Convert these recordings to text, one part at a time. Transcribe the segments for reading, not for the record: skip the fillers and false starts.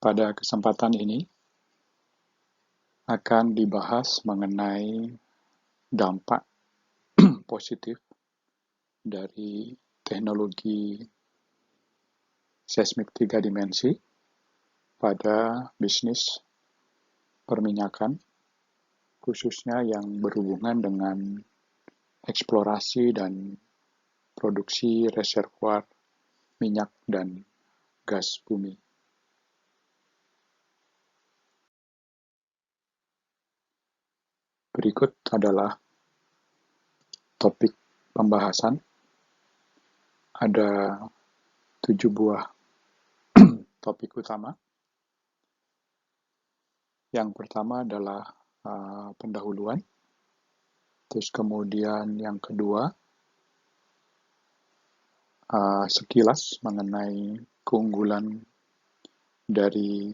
Pada kesempatan ini akan dibahas mengenai dampak positif dari teknologi seismik 3 dimensi pada bisnis perminyakan, khususnya yang berhubungan dengan eksplorasi dan produksi reservoir minyak dan gas bumi. Berikut adalah topik pembahasan. Ada 7 buah topik utama. Yang pertama adalah pendahuluan. Terus kemudian yang kedua, sekilas mengenai keunggulan dari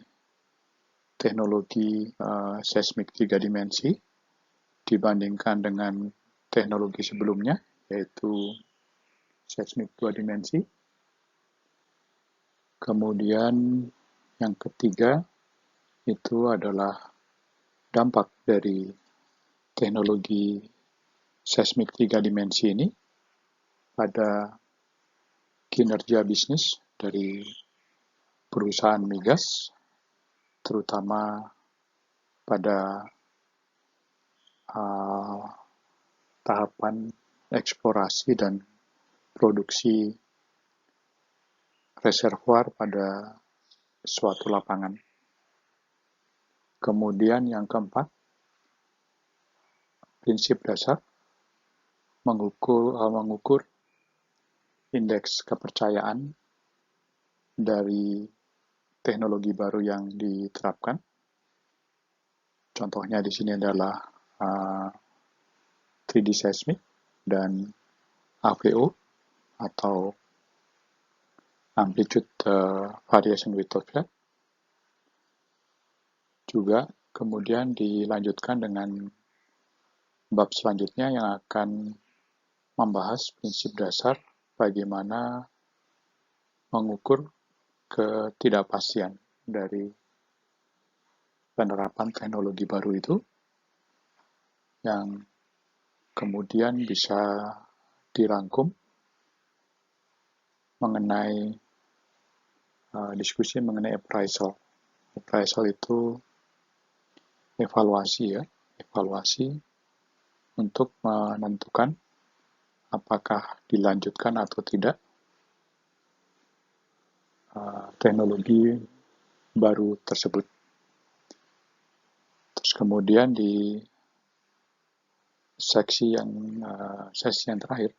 teknologi seismik 3 dimensi dibandingkan dengan teknologi sebelumnya, yaitu seismik 2 dimensi. Kemudian yang ketiga itu adalah dampak dari teknologi seismik 3 dimensi ini pada kinerja bisnis dari perusahaan migas, terutama pada tahapan eksplorasi dan produksi reservoir pada suatu lapangan. Kemudian yang keempat, prinsip dasar mengukur indeks kepercayaan dari teknologi baru yang diterapkan. Contohnya di sini adalah 3D seismic dan AVO atau amplitude variation width of field. Juga kemudian dilanjutkan dengan bab selanjutnya yang akan membahas prinsip dasar bagaimana mengukur ketidakpastian dari penerapan teknologi baru itu, yang kemudian bisa dirangkum mengenai diskusi mengenai appraisal. Appraisal itu evaluasi untuk menentukan apakah dilanjutkan atau tidak teknologi baru tersebut. Terus kemudian di sesi yang terakhir,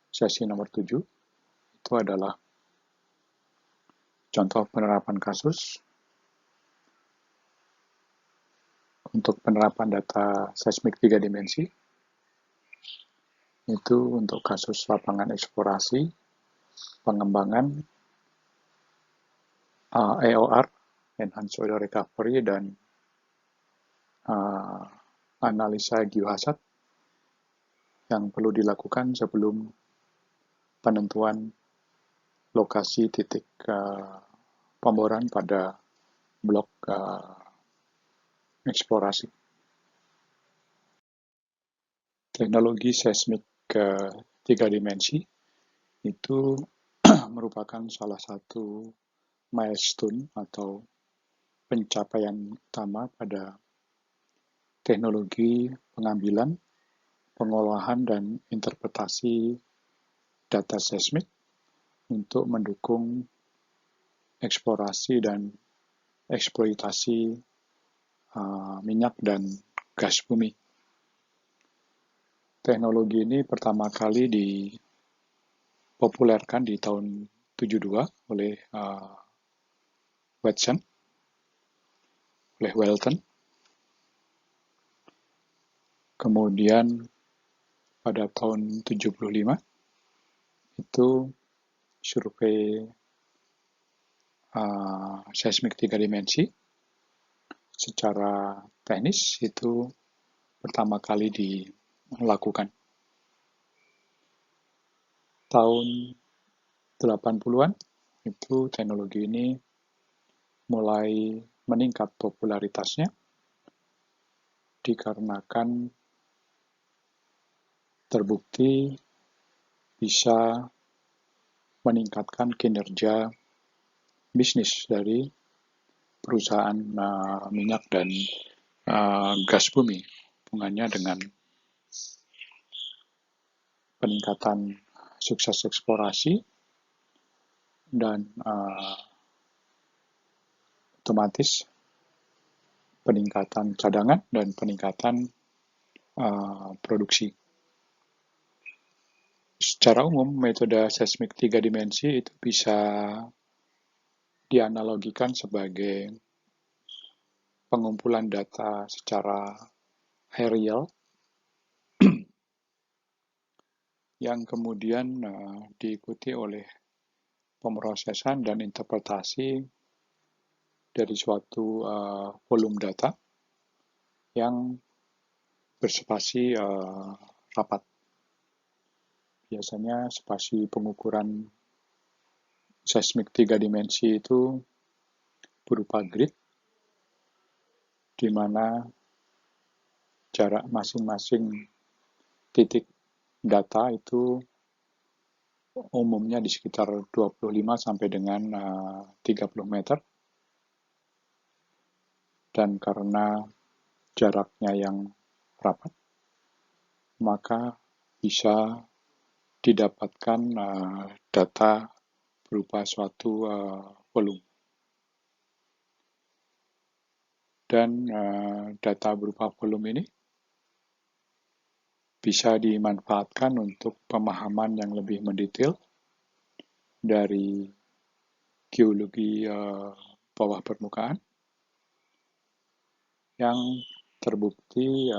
sesi nomor 7, itu adalah contoh penerapan kasus untuk penerapan data seismik 3 dimensi. Itu untuk kasus lapangan eksplorasi, pengembangan EOR, Enhanced Oil Recovery, dan analisa geohazard yang perlu dilakukan sebelum penentuan lokasi titik pemboran pada blok eksplorasi. Teknologi seismik 3 dimensi itu merupakan salah satu milestone atau pencapaian utama pada teknologi pengambilan, pengolahan, dan interpretasi data seismik untuk mendukung eksplorasi dan eksploitasi minyak dan gas bumi. Teknologi ini pertama kali dipopulerkan di tahun 72 oleh Welton. Kemudian pada tahun 75 itu survei seismik 3 dimensi secara teknis itu pertama kali dilakukan. Tahun 80-an itu teknologi ini mulai meningkat popularitasnya dikarenakan terbukti bisa meningkatkan kinerja bisnis dari perusahaan minyak dan gas bumi, hubungannya dengan peningkatan sukses eksplorasi dan otomatis peningkatan cadangan dan peningkatan produksi. Secara umum, metode seismik 3 dimensi itu bisa dianalogikan sebagai pengumpulan data secara aerial yang kemudian diikuti oleh pemrosesan dan interpretasi dari suatu volume data yang berspasi rapat. Biasanya spasi pengukuran seismik 3 dimensi itu berupa grid, di mana jarak masing-masing titik data itu umumnya di sekitar 25 sampai dengan 30 meter. Dan karena jaraknya yang rapat, maka bisa didapatkan data berupa suatu volume. Dan data berupa volume ini bisa dimanfaatkan untuk pemahaman yang lebih mendetail dari geologi bawah permukaan yang terbukti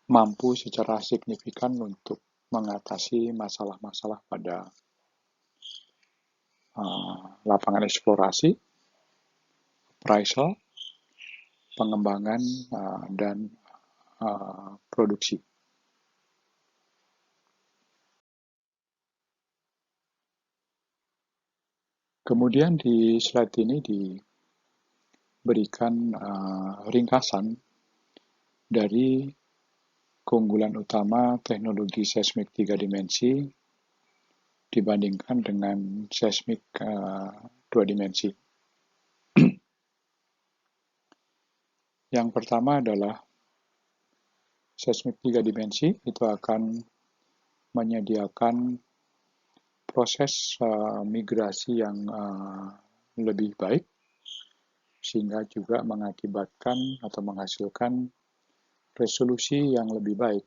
mampu secara signifikan untuk mengatasi masalah-masalah pada lapangan eksplorasi, appraisal, pengembangan, dan produksi. Kemudian di slide ini diberikan ringkasan dari keunggulan utama teknologi seismik 3 dimensi dibandingkan dengan seismik 2 dimensi. Yang pertama adalah seismik 3 dimensi itu akan menyediakan proses migrasi yang lebih baik, sehingga juga mengakibatkan atau menghasilkan resolusi yang lebih baik,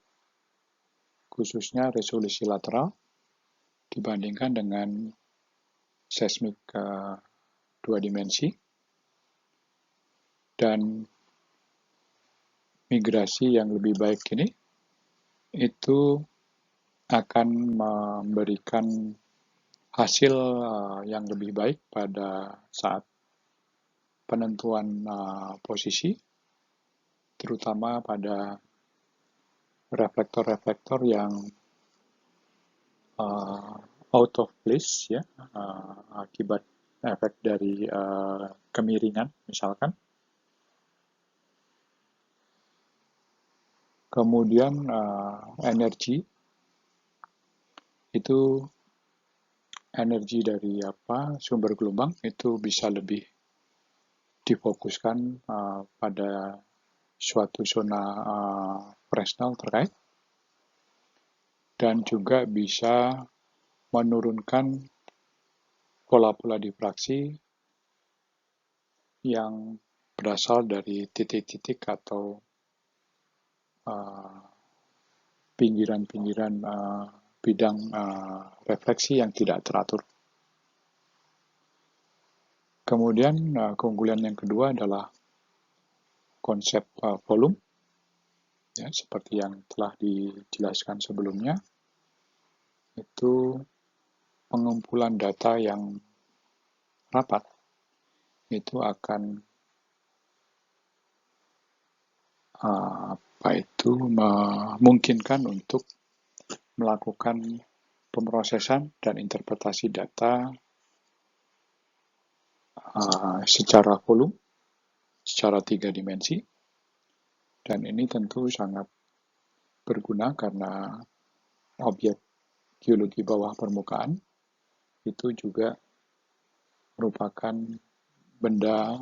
khususnya resolusi lateral dibandingkan dengan seismik 2 dimensi. Dan migrasi yang lebih baik ini itu akan memberikan hasil yang lebih baik pada saat penentuan posisi, terutama pada reflektor-reflektor yang out of place, ya, akibat efek dari kemiringan misalkan. Kemudian energi itu energi dari sumber gelombang itu bisa lebih difokuskan pada suatu zona Fresnel terkait, dan juga bisa menurunkan pola-pola difraksi yang berasal dari titik-titik atau pinggiran-pinggiran bidang refleksi yang tidak teratur. Kemudian keunggulan yang kedua adalah konsep volume, ya, seperti yang telah dijelaskan sebelumnya, itu pengumpulan data yang rapat itu akan memungkinkan untuk melakukan pemrosesan dan interpretasi data secara volume, secara 3 dimensi, dan ini tentu sangat berguna karena objek geologi bawah permukaan itu juga merupakan benda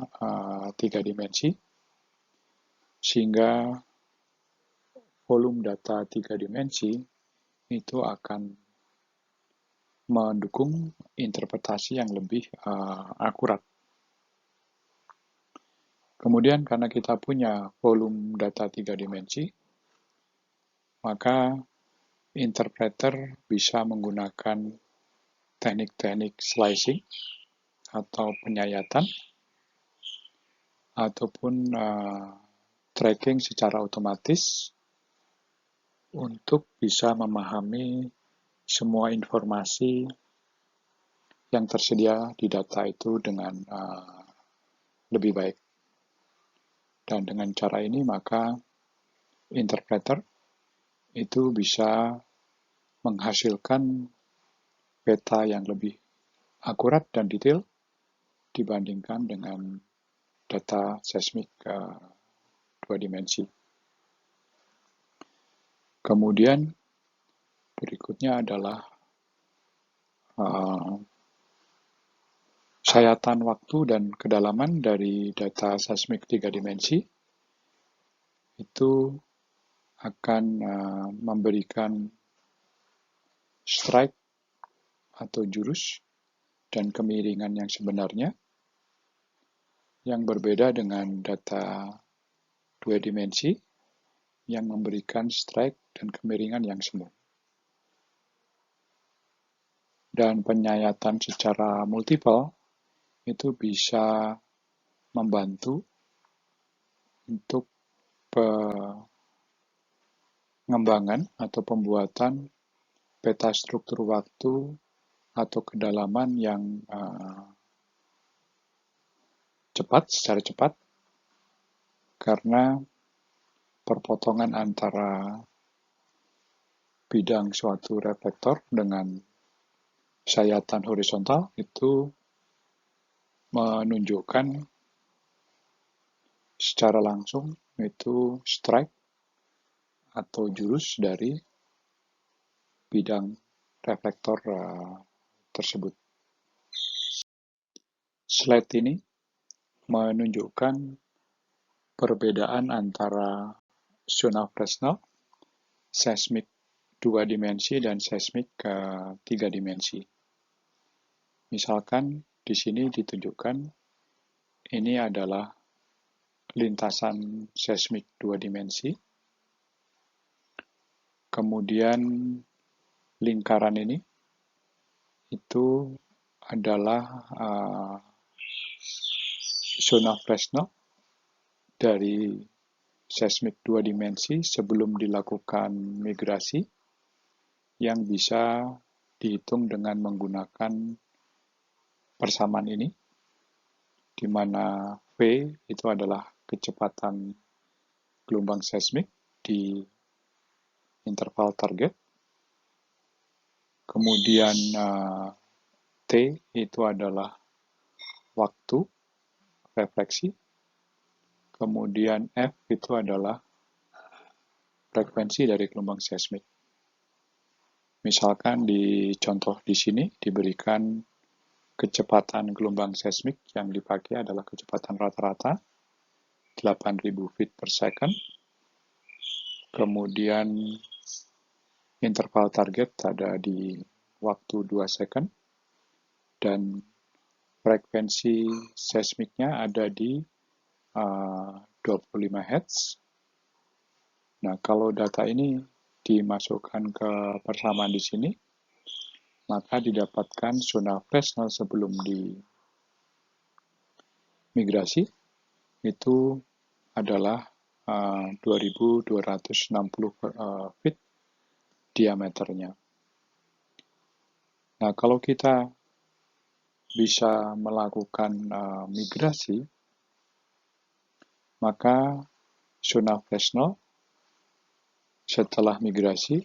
3 dimensi, sehingga volume data 3 dimensi itu akan mendukung interpretasi yang lebih akurat. Kemudian karena kita punya volume data 3 dimensi, maka interpreter bisa menggunakan teknik-teknik slicing atau penyayatan ataupun tracking secara otomatis untuk bisa memahami semua informasi yang tersedia di data itu dengan lebih baik. Dan dengan cara ini maka interpreter itu bisa menghasilkan peta yang lebih akurat dan detail dibandingkan dengan data seismik 2 dimensi. Kemudian berikutnya adalah sayatan waktu dan kedalaman dari data seismik 3 dimensi itu akan memberikan strike atau jurus dan kemiringan yang sebenarnya, yang berbeda dengan data 2 dimensi yang memberikan strike dan kemiringan yang semu. Dan penyayatan secara multiple itu bisa membantu untuk pengembangan atau pembuatan peta struktur waktu atau kedalaman yang secara cepat, karena perpotongan antara bidang suatu reflektor dengan sayatan horizontal itu menunjukkan secara langsung itu strike atau jurus dari bidang reflektor tersebut. Slide ini menunjukkan perbedaan antara zona Fresnel, seismik 2 dimensi dan seismik 3 dimensi. Misalkan di sini ditunjukkan ini adalah lintasan seismik 2 dimensi. Kemudian lingkaran ini itu adalah zona Fresnel dari seismik 2 dimensi sebelum dilakukan migrasi, yang bisa dihitung dengan menggunakan persamaan ini, di mana V itu adalah kecepatan gelombang seismik di interval target, kemudian T itu adalah waktu refleksi, kemudian F itu adalah frekuensi dari gelombang seismik. Misalkan di contoh di sini diberikan kecepatan gelombang seismik yang dipakai adalah kecepatan rata-rata 8.000 feet per second. Kemudian interval target ada di waktu 2 second. Dan frekuensi seismiknya ada di 25 Hz. Nah, kalau data ini dimasukkan ke persamaan di sini, maka didapatkan zona Fresnel sebelum dimigrasi itu adalah 2.260 feet diameternya. Nah, kalau kita bisa melakukan migrasi, maka zona Fresnel setelah migrasi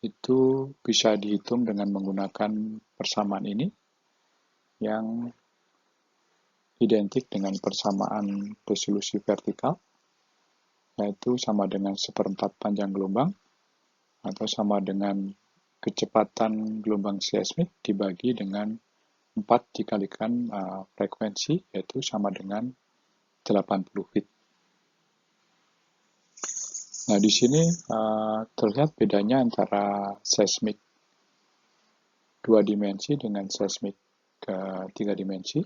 itu bisa dihitung dengan menggunakan persamaan ini, yang identik dengan persamaan resolusi vertikal, yaitu sama dengan 1/4 panjang gelombang, atau sama dengan kecepatan gelombang seismik dibagi dengan 4 dikalikan frekuensi, yaitu sama dengan 80 feet. Nah, di sini terlihat bedanya antara seismik 2 dimensi dengan seismik 3 dimensi.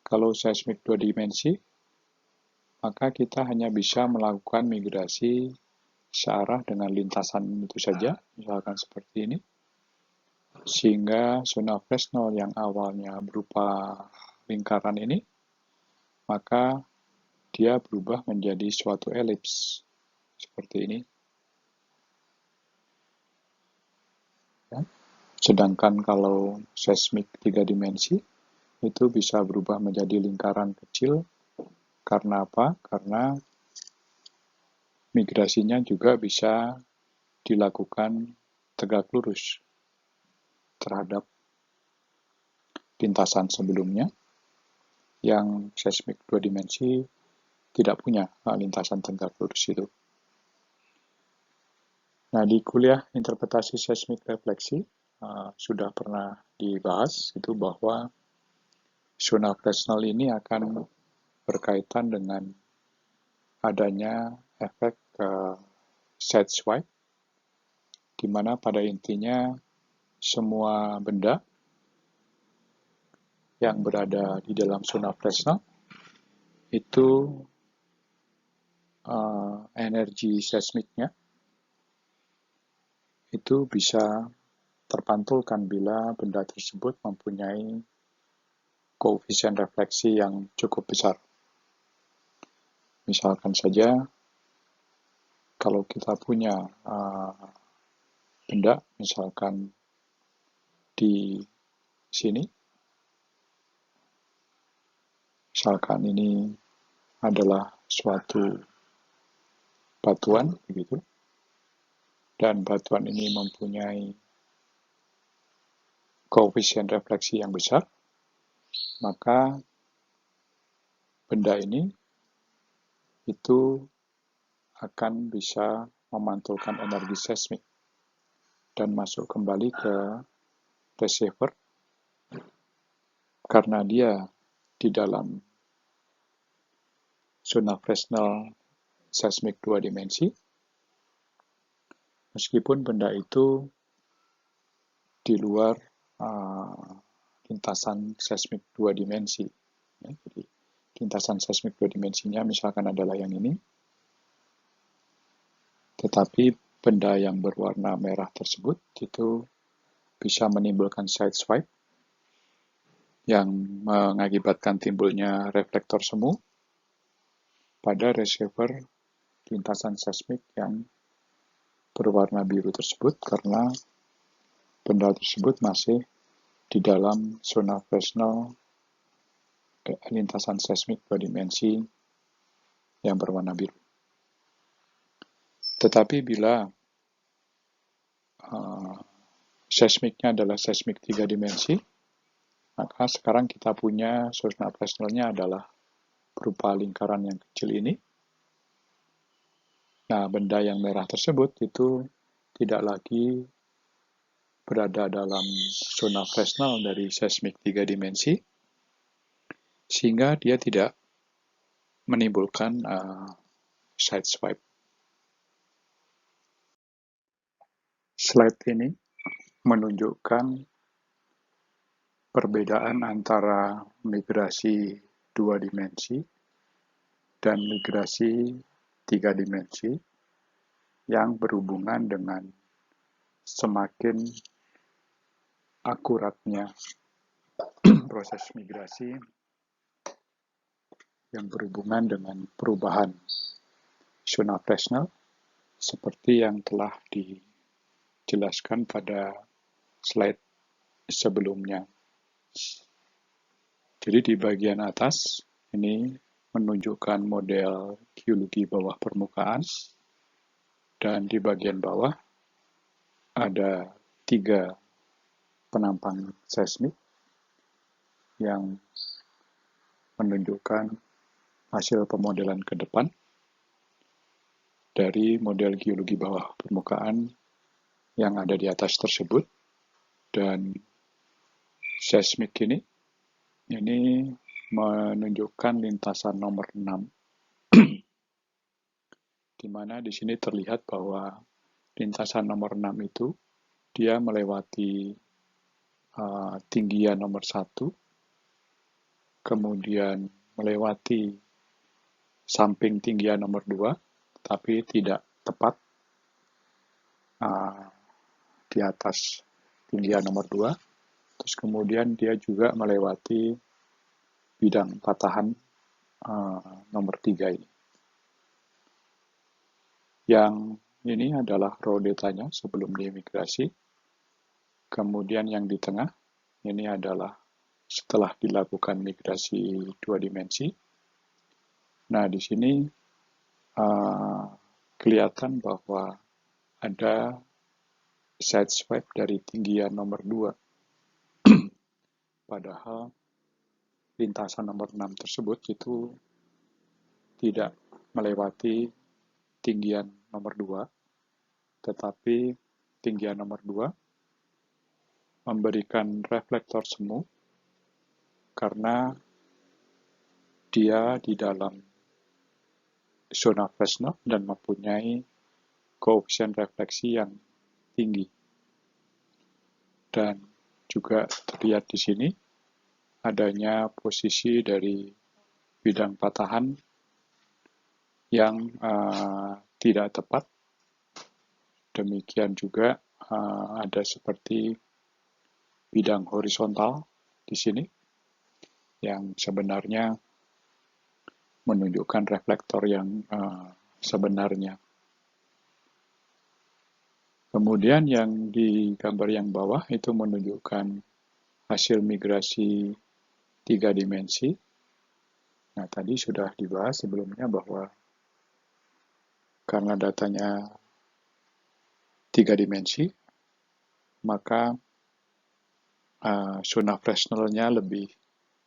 Kalau seismik 2 dimensi, maka kita hanya bisa melakukan migrasi searah dengan lintasan itu saja, misalkan seperti ini. Sehingga zona Fresnel yang awalnya berupa lingkaran ini, maka dia berubah menjadi suatu elips, seperti ini. Ya. Sedangkan kalau seismik 3 dimensi, itu bisa berubah menjadi lingkaran kecil. Karena apa? Karena migrasinya juga bisa dilakukan tegak lurus terhadap lintasan sebelumnya, yang seismik 2 dimensi tidak punya lintasan tegak lurus itu. Nah, di kuliah interpretasi seismik refleksi sudah pernah dibahas itu bahwa zona Fresnel ini akan berkaitan dengan adanya efek sideswipe, di mana pada intinya semua benda yang berada di dalam zona Fresnel itu energi seismiknya itu bisa terpantulkan bila benda tersebut mempunyai koefisien refleksi yang cukup besar. Misalkan saja, kalau kita punya benda, misalkan di sini, misalkan ini adalah suatu batuan, begitu, dan batuan ini mempunyai koefisien refleksi yang besar, maka benda ini itu akan bisa memantulkan energi seismik dan masuk kembali ke receiver karena dia di dalam zona Fresnel seismik 2 dimensi, meskipun benda itu di luar lintasan seismik 2 dimensi. Ya, jadi lintasan seismik 2 dimensinya misalkan adalah yang ini, tetapi benda yang berwarna merah tersebut itu bisa menimbulkan sideswipe yang mengakibatkan timbulnya reflektor semu pada receiver lintasan seismik yang berwarna biru tersebut karena benda tersebut masih di dalam zona Fresnel lintasan seismik 2 dimensi yang berwarna biru. Tetapi bila seismiknya adalah seismik 3 dimensi, maka sekarang kita punya zona Fresnelnya adalah berupa lingkaran yang kecil ini. Nah, benda yang merah tersebut itu tidak lagi berada dalam zona Fresnel dari seismik 3 dimensi, sehingga dia tidak menimbulkan sideswipe. Slide ini menunjukkan perbedaan antara migrasi 2 dimensi dan migrasi 3 dimensi yang berhubungan dengan semakin akuratnya proses migrasi yang berhubungan dengan perubahan zona Fresnel seperti yang telah dijelaskan pada slide sebelumnya. Jadi di bagian atas ini menunjukkan model geologi bawah permukaan, dan di bagian bawah ada 3 penampang seismik yang menunjukkan hasil pemodelan ke depan dari model geologi bawah permukaan yang ada di atas tersebut. Dan seismik ini menunjukkan lintasan nomor 6, di mana di sini terlihat bahwa lintasan nomor 6 itu dia melewati tinggian nomor 1, kemudian melewati samping tinggian nomor 2, tapi tidak tepat di atas tinggian nomor 2. Terus kemudian dia juga melewati bidang patahan nomor 3 ini. Yang ini adalah raw datanya sebelum diimigrasi. Kemudian yang di tengah, ini adalah setelah dilakukan migrasi 2 dimensi. Nah, di sini kelihatan bahwa ada sideswipe dari tinggian nomor 2. Padahal lintasan nomor 6 tersebut itu tidak melewati tinggian nomor 2, tetapi tinggian nomor 2 memberikan reflektor semu karena dia di dalam zona Fresnel dan mempunyai koefisien refleksi yang tinggi. Dan juga terlihat di sini adanya posisi dari bidang patahan yang tidak tepat. Demikian juga ada seperti bidang horizontal di sini yang sebenarnya menunjukkan reflektor yang sebenarnya. Kemudian yang di gambar yang bawah itu menunjukkan hasil migrasi 3 dimensi. Nah, tadi sudah dibahas sebelumnya bahwa karena datanya 3 dimensi, maka zona Fresnel-nya lebih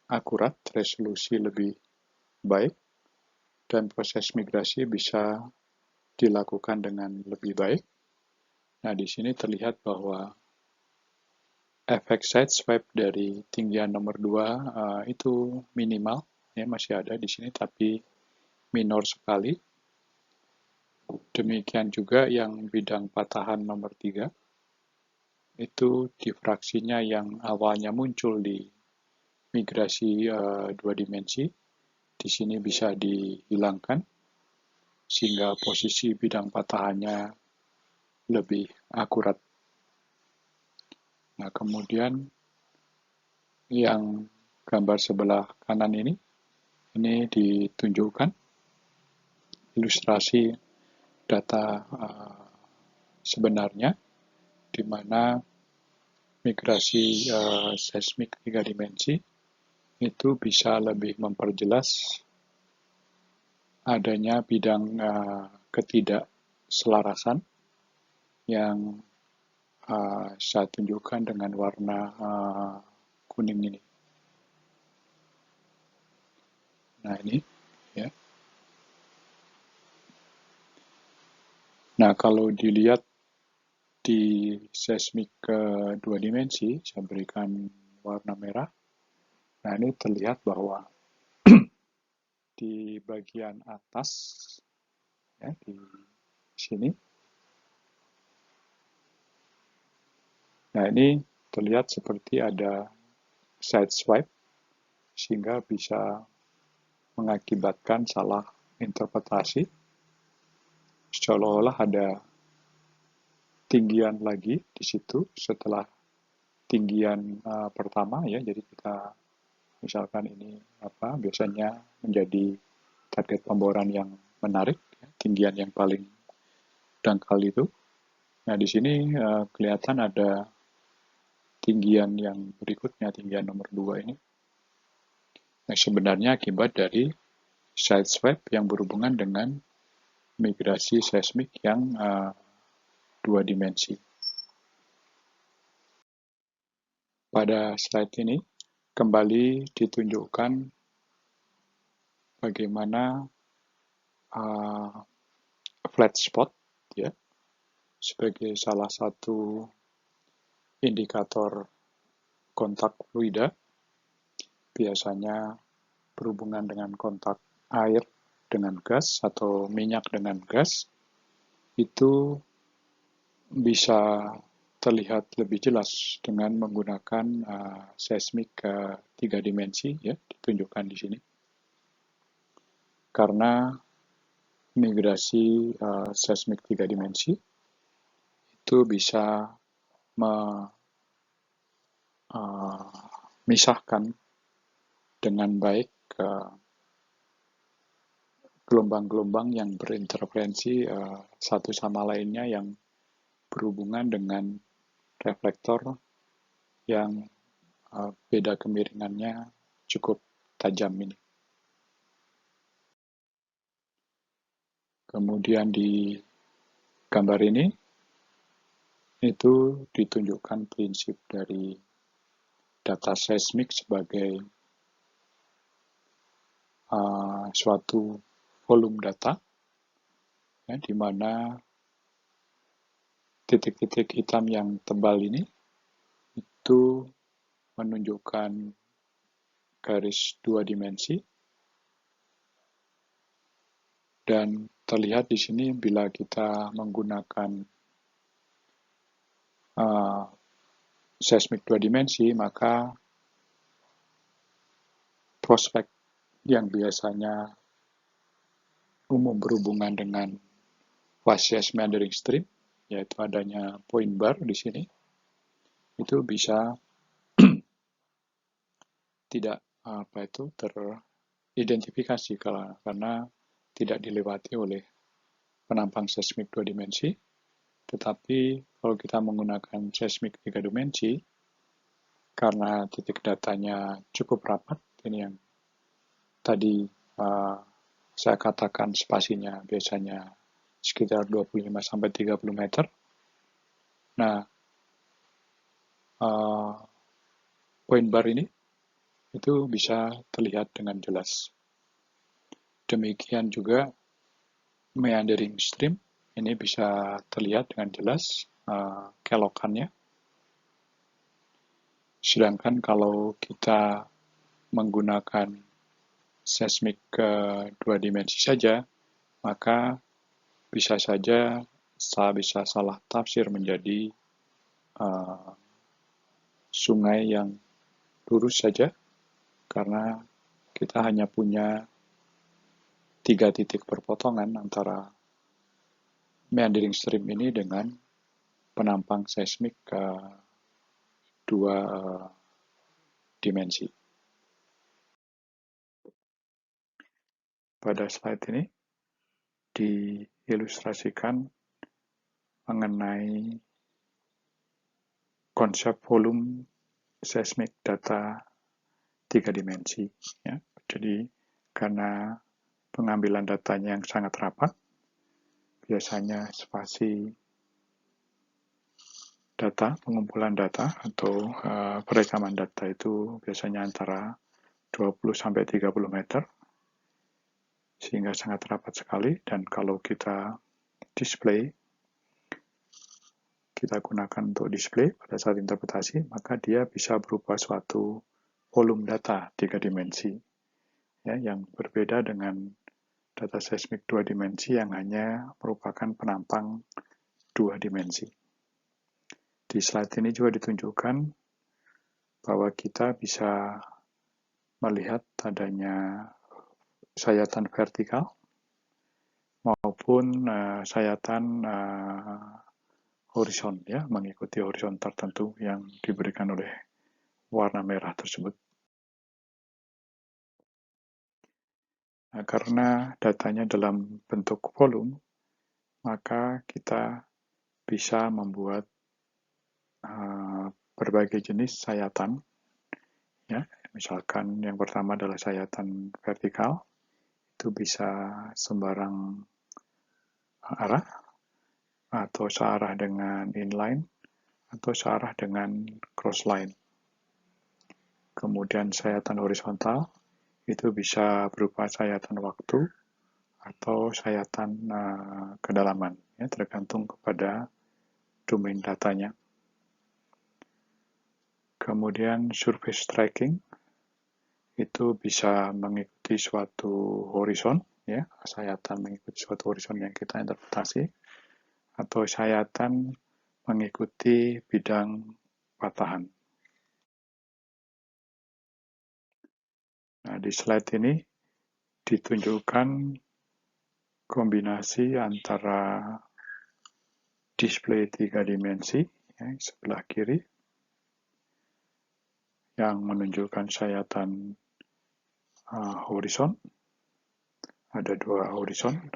akurat, resolusi lebih baik, dan proses migrasi bisa dilakukan dengan lebih baik. Nah, di sini terlihat bahwa efek sideswipe dari tinggian nomor 2 itu minimal, ya masih ada di sini, tapi minor sekali. Demikian juga yang bidang patahan nomor 3, itu difraksinya yang awalnya muncul di migrasi 2 dimensi, di sini bisa dihilangkan, sehingga posisi bidang patahannya lebih akurat. Nah, kemudian yang gambar sebelah kanan ini ditunjukkan ilustrasi data sebenarnya, di mana migrasi seismik 3 dimensi itu bisa lebih memperjelas adanya bidang ketidakselarasan yang saya tunjukkan dengan warna kuning ini. Nah, ini ya. Nah, kalau dilihat di seismik ke 2 dimensi, saya berikan warna merah. Nah, ini terlihat bahwa di bagian atas, ya, di sini. Nah, ini terlihat seperti ada sideswipe, sehingga bisa mengakibatkan salah interpretasi, seolah-olah ada tinggian lagi di situ setelah tinggian pertama, ya. Jadi kita misalkan ini biasanya menjadi target pemboran yang menarik, ya, tinggian yang paling dangkal itu. Nah, di sini kelihatan ada tinggian yang berikutnya, tinggian nomor 2 ini. Nah, sebenarnya akibat dari sideswipe yang berhubungan dengan migrasi seismik yang 2 dimensi. Pada slide ini kembali ditunjukkan bagaimana flat spot ya sebagai salah satu indikator kontak fluida, biasanya berhubungan dengan kontak air dengan gas atau minyak dengan gas, itu bisa terlihat lebih jelas dengan menggunakan seismik 3 dimensi ya, ditunjukkan di sini. Karena migrasi seismik 3 dimensi itu bisa memisahkan dengan baik gelombang-gelombang yang berinterferensi satu sama lainnya yang berhubungan dengan reflektor yang beda kemiringannya cukup tajam ini. Kemudian di gambar ini, itu ditunjukkan prinsip dari data seismik sebagai suatu volume data, ya, di mana titik-titik hitam yang tebal ini itu menunjukkan garis 2 dimensi, dan terlihat di sini bila kita menggunakan seismik 2 dimensi, maka prospek yang biasanya umum berhubungan dengan facies meandering stream, yaitu adanya point bar di sini, itu bisa tidak teridentifikasi karena tidak dilewati oleh penampang seismik 2 dimensi. Tetapi kalau kita menggunakan seismik 3 dimensi, karena titik datanya cukup rapat, ini yang tadi saya katakan spasinya biasanya sekitar 25-30 meter. Nah, point bar ini itu bisa terlihat dengan jelas. Demikian juga meandering stream, ini bisa terlihat dengan jelas kelokannya. Sedangkan kalau kita menggunakan seismik 2 dimensi saja, maka bisa saja bisa salah tafsir menjadi sungai yang lurus saja, karena kita hanya punya 3 titik perpotongan antara meandering stream ini dengan penampang seismik 2 dimensi. Pada slide ini diilustrasikan mengenai konsep volume seismik data 3 dimensi. Ya. Jadi karena pengambilan datanya yang sangat rapat, biasanya spasi data, pengumpulan data atau perekaman data itu biasanya antara 20-30 meter, sehingga sangat rapat sekali. Dan kalau kita display, kita gunakan untuk display pada saat interpretasi, maka dia bisa berupa suatu volume data 3 dimensi, ya, yang berbeda dengan data seismik 2 dimensi yang hanya merupakan penampang 2 dimensi. Di slide ini juga ditunjukkan bahwa kita bisa melihat adanya sayatan vertikal maupun sayatan horizon, ya, mengikuti horizon tertentu yang diberikan oleh warna merah tersebut. Nah, karena datanya dalam bentuk volume, maka kita bisa membuat berbagai jenis sayatan. Ya, misalkan yang pertama adalah sayatan vertikal, itu bisa sembarang arah, atau searah dengan inline, atau searah dengan crossline. Kemudian sayatan horizontal, Itu bisa berupa sayatan waktu atau sayatan kedalaman, ya, tergantung kepada domain datanya. Kemudian surface tracking itu bisa mengikuti suatu horizon, ya, sayatan mengikuti suatu horizon yang kita interpretasi, atau sayatan mengikuti bidang patahan. Nah, di slide ini ditunjukkan kombinasi antara display 3 dimensi, ya, sebelah kiri, yang menunjukkan sayatan horizon. Ada dua horizon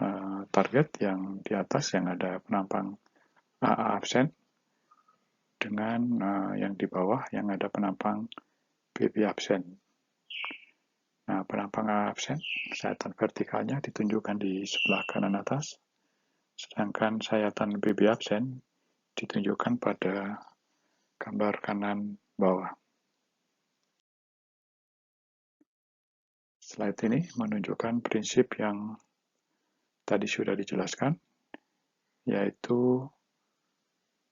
target, yang di atas yang ada penampang AA absen, dengan yang di bawah yang ada penampang BB absen. Nah, penampang AA absen, sayatan vertikalnya ditunjukkan di sebelah kanan atas, sedangkan sayatan BB absen ditunjukkan pada gambar kanan bawah. Slide ini menunjukkan prinsip yang tadi sudah dijelaskan, yaitu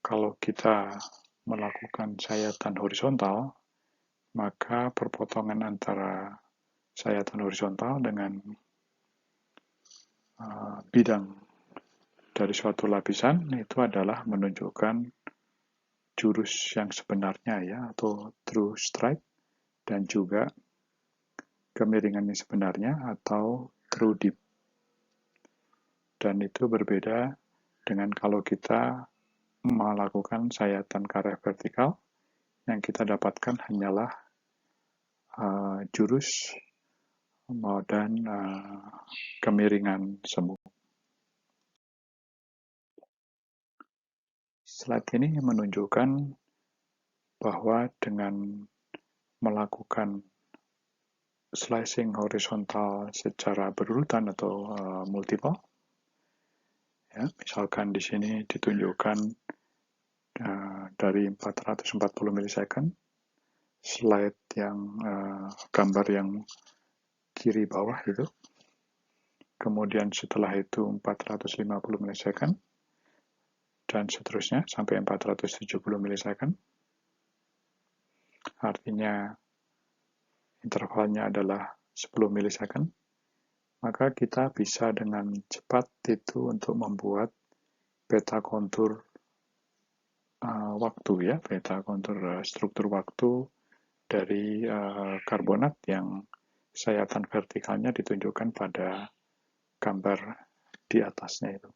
kalau kita melakukan sayatan horizontal, maka perpotongan antara sayatan horizontal dengan bidang dari suatu lapisan itu adalah menunjukkan jurus yang sebenarnya, ya, atau true strike, dan juga kemiringan yang sebenarnya atau true dip. Dan itu berbeda dengan kalau kita melakukan sayatan karet vertikal, yang kita dapatkan hanyalah jurus dan kemiringan semu. Slide ini menunjukkan bahwa dengan melakukan slicing horizontal secara berurutan atau multiple, ya, misalkan di sini ditunjukkan dari 440 milisecond, slide yang gambar yang kiri bawah itu, kemudian setelah itu 450 milisecond, dan seterusnya sampai 470 milisecond. Artinya intervalnya adalah 10 milisecond. Maka kita bisa dengan cepat itu untuk membuat peta kontur waktu, ya, peta kontur struktur waktu dari karbonat yang sayatan vertikalnya ditunjukkan pada gambar di atasnya itu.